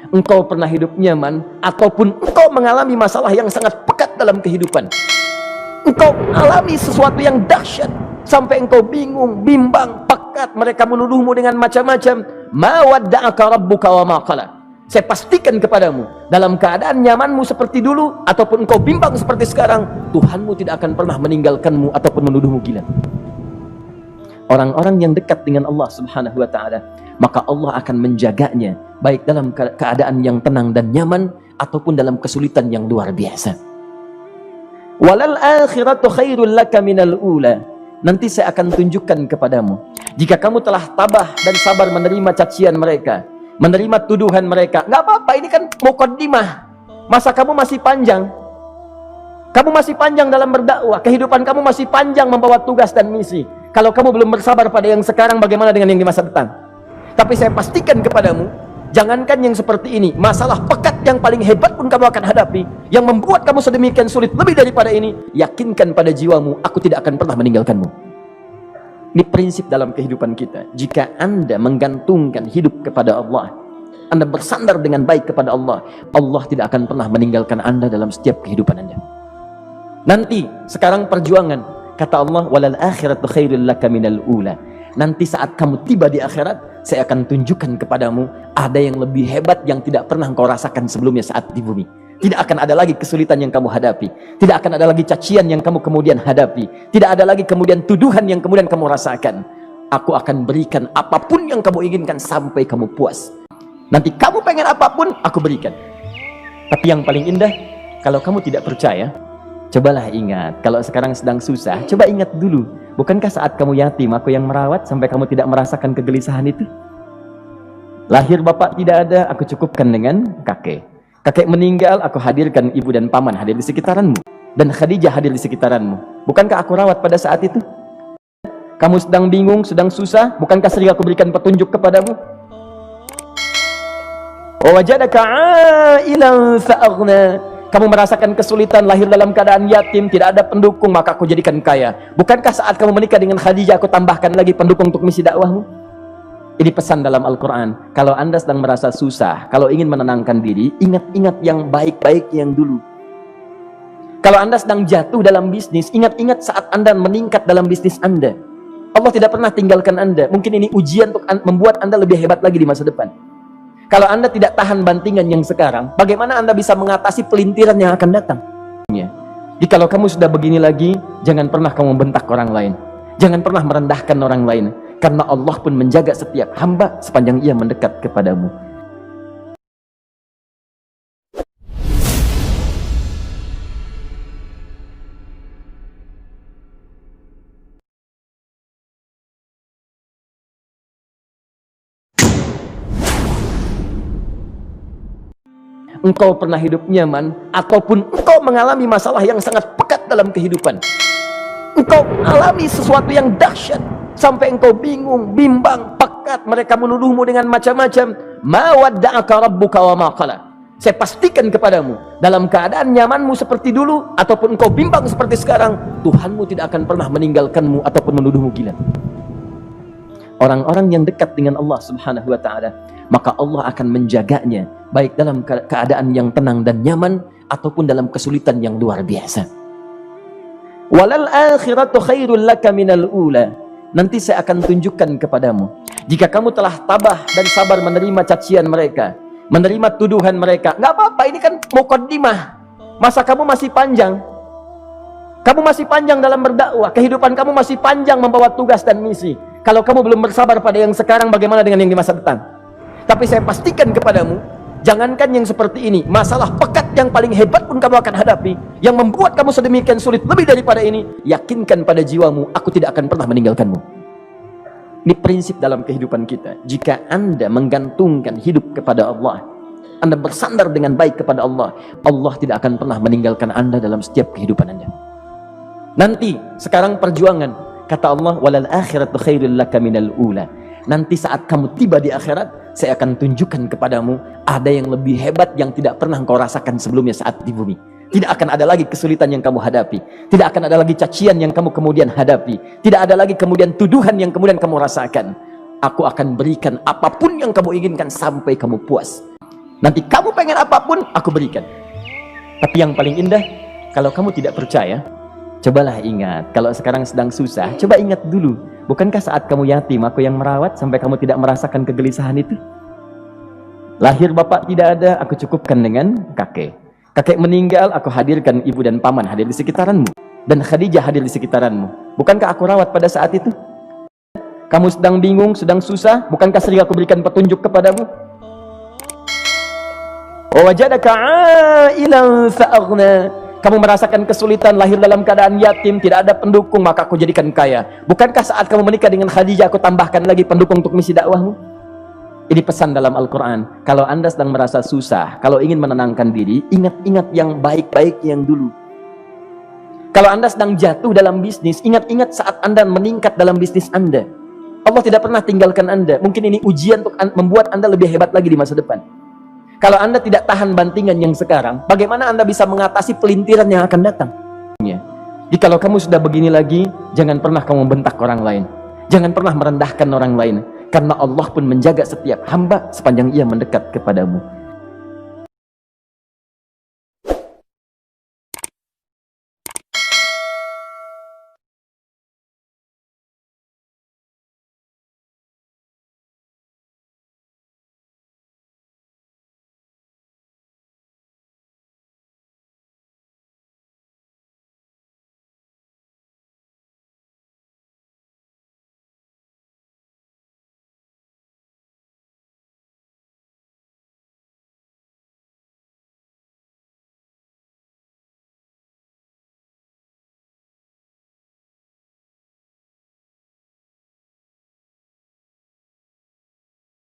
engkau pernah hidup nyaman, ataupun engkau mengalami masalah yang sangat pekat dalam kehidupan. Engkau alami sesuatu yang dahsyat sampai engkau bingung, bimbang, pekat, mereka menuduhmu dengan macam-macam. Ma wadda'aka rabbuka wa ma qala. Saya pastikan kepadamu, dalam keadaan nyamanmu seperti dulu ataupun engkau bimbang seperti sekarang, Tuhanmu tidak akan pernah meninggalkanmu ataupun menuduhmu gila. Orang-orang yang dekat dengan Allah Subhanahu wa ta'ala, maka Allah akan menjaganya, baik dalam keadaan yang tenang dan nyaman ataupun dalam kesulitan yang luar biasa. Walal akhiratu khairul laka minal ula. Nanti saya akan tunjukkan kepadamu, jika kamu telah tabah dan sabar menerima cacian mereka, menerima tuduhan mereka, nggak apa-apa, ini kan muqaddimah, masa kamu masih panjang. Kamu masih panjang dalam berdakwah, kehidupan kamu masih panjang membawa tugas dan misi. Kalau kamu belum bersabar pada yang sekarang, bagaimana dengan yang di masa depan? Tapi saya pastikan kepadamu, jangankan yang seperti ini, masalah pekat yang paling hebat pun kamu akan hadapi, yang membuat kamu sedemikian sulit lebih daripada ini, yakinkan pada jiwamu, aku tidak akan pernah meninggalkanmu. Ini prinsip dalam kehidupan kita. Jika Anda menggantungkan hidup kepada Allah, Anda bersandar dengan baik kepada Allah, Allah tidak akan pernah meninggalkan Anda dalam setiap kehidupan Anda. Nanti, sekarang perjuangan, kata Allah, walal akhiratu khairul laka minal ula. Nanti saat kamu tiba di akhirat, saya akan tunjukkan kepadamu ada yang lebih hebat yang tidak pernah kau rasakan sebelumnya saat di bumi. Tidak akan ada lagi kesulitan yang kamu hadapi, tidak akan ada lagi cacian yang kamu kemudian hadapi, tidak ada lagi kemudian tuduhan yang kemudian kamu rasakan. Aku akan berikan apapun yang kamu inginkan sampai kamu puas. Nanti kamu pengen apapun, aku berikan. Tapi yang paling indah, kalau kamu tidak percaya, cobalah ingat, kalau sekarang sedang susah, coba ingat dulu, bukankah saat kamu yatim, aku yang merawat sampai kamu tidak merasakan kegelisahan itu? Lahir bapak tidak ada, aku cukupkan dengan kakek. Kakek meninggal, aku hadirkan ibu dan paman hadir di sekitaranmu. Dan Khadijah hadir di sekitaranmu. Bukankah aku rawat pada saat itu? Kamu sedang bingung, sedang susah, bukankah sering aku berikan petunjuk kepadamu? Wajadaka 'ailan fa'aghna. Kamu merasakan kesulitan, lahir dalam keadaan yatim, tidak ada pendukung, maka aku jadikan kaya. Bukankah saat kamu menikah dengan Khadijah, aku tambahkan lagi pendukung untuk misi dakwahmu? Ini pesan dalam Al-Quran. Kalau Anda sedang merasa susah, kalau ingin menenangkan diri, ingat-ingat yang baik-baik yang dulu. Kalau Anda sedang jatuh dalam bisnis, ingat-ingat saat Anda meningkat dalam bisnis Anda. Allah tidak pernah tinggalkan Anda. Mungkin ini ujian untuk membuat Anda lebih hebat lagi di masa depan. Kalau Anda tidak tahan bantingan yang sekarang, bagaimana Anda bisa mengatasi pelintiran yang akan datang? Jadi kalau kamu sudah begini lagi, jangan pernah kamu membentak orang lain. Jangan pernah merendahkan orang lain. Karena Allah pun menjaga setiap hamba sepanjang ia mendekat kepadamu. Engkau pernah hidup nyaman, ataupun engkau mengalami masalah yang sangat pekat dalam kehidupan. Engkau alami sesuatu yang dahsyat sampai engkau bingung, bimbang, pekat, mereka menuduhmu dengan macam-macam. Ma wadda'aka rabbuka wa ma qala. Saya pastikan kepadamu, dalam keadaan nyamanmu seperti dulu ataupun engkau bimbang seperti sekarang, Tuhanmu tidak akan pernah meninggalkanmu ataupun menuduhmu gila. Orang-orang yang dekat dengan Allah Subhanahu wa ta'ala, maka Allah akan menjaganya, baik dalam keadaan yang tenang dan nyaman ataupun dalam kesulitan yang luar biasa. Walal akhiratu khairul laka minal ula. Nanti saya akan tunjukkan kepadamu, jika kamu telah tabah dan sabar menerima cacian mereka, menerima tuduhan mereka, nggak apa-apa, ini kan muqaddimah, masa kamu masih panjang. Kamu masih panjang dalam berdakwah, kehidupan kamu masih panjang membawa tugas dan misi. Kalau kamu belum bersabar pada yang sekarang, bagaimana dengan yang di masa depan? Tapi saya pastikan kepadamu, jangankan yang seperti ini, masalah pekat yang paling hebat pun kamu akan hadapi, yang membuat kamu sedemikian sulit lebih daripada ini, yakinkan pada jiwamu, aku tidak akan pernah meninggalkanmu. Ini prinsip dalam kehidupan kita. Jika Anda menggantungkan hidup kepada Allah, Anda bersandar dengan baik kepada Allah, Allah tidak akan pernah meninggalkan Anda dalam setiap kehidupan Anda. Nanti, sekarang perjuangan, kata Allah, walal akhiratu khairul laka minal ula. Nanti saat kamu tiba di akhirat, saya akan tunjukkan kepadamu ada yang lebih hebat yang tidak pernah kau rasakan sebelumnya saat di bumi. Tidak akan ada lagi kesulitan yang kamu hadapi, tidak akan ada lagi cacian yang kamu kemudian hadapi, tidak ada lagi kemudian tuduhan yang kemudian kamu rasakan. Aku akan berikan apapun yang kamu inginkan sampai kamu puas. Nanti kamu pengen apapun, aku berikan. Tapi yang paling indah, kalau kamu tidak percaya, cobalah ingat, kalau sekarang sedang susah, coba ingat dulu, bukankah saat kamu yatim, aku yang merawat sampai kamu tidak merasakan kegelisahan itu? Lahir bapak tidak ada, aku cukupkan dengan kakek. Kakek meninggal, aku hadirkan ibu dan paman hadir di sekitaranmu. Dan Khadijah hadir di sekitaranmu. Bukankah aku rawat pada saat itu? Kamu sedang bingung, sedang susah, bukankah sering aku berikan petunjuk kepadamu? Wajadaka ailan fa'aghna. Kamu merasakan kesulitan, lahir dalam keadaan yatim, tidak ada pendukung, maka aku jadikan kaya. Bukankah saat kamu menikah dengan Khadijah, aku tambahkan lagi pendukung untuk misi dakwahmu? Ini pesan dalam Al-Quran. Kalau anda sedang merasa susah, kalau ingin menenangkan diri, ingat-ingat yang baik-baik yang dulu. Kalau anda sedang jatuh dalam bisnis, ingat-ingat saat anda meningkat dalam bisnis anda. Allah tidak pernah tinggalkan anda. Mungkin ini ujian untuk membuat anda lebih hebat lagi di masa depan. Kalau anda tidak tahan bantingan yang sekarang, bagaimana anda bisa mengatasi pelintiran yang akan datang? Jadi kalau kamu sudah begini lagi, jangan pernah kamu membentak orang lain. Jangan pernah merendahkan orang lain. Karena Allah pun menjaga setiap hamba sepanjang ia mendekat kepadamu.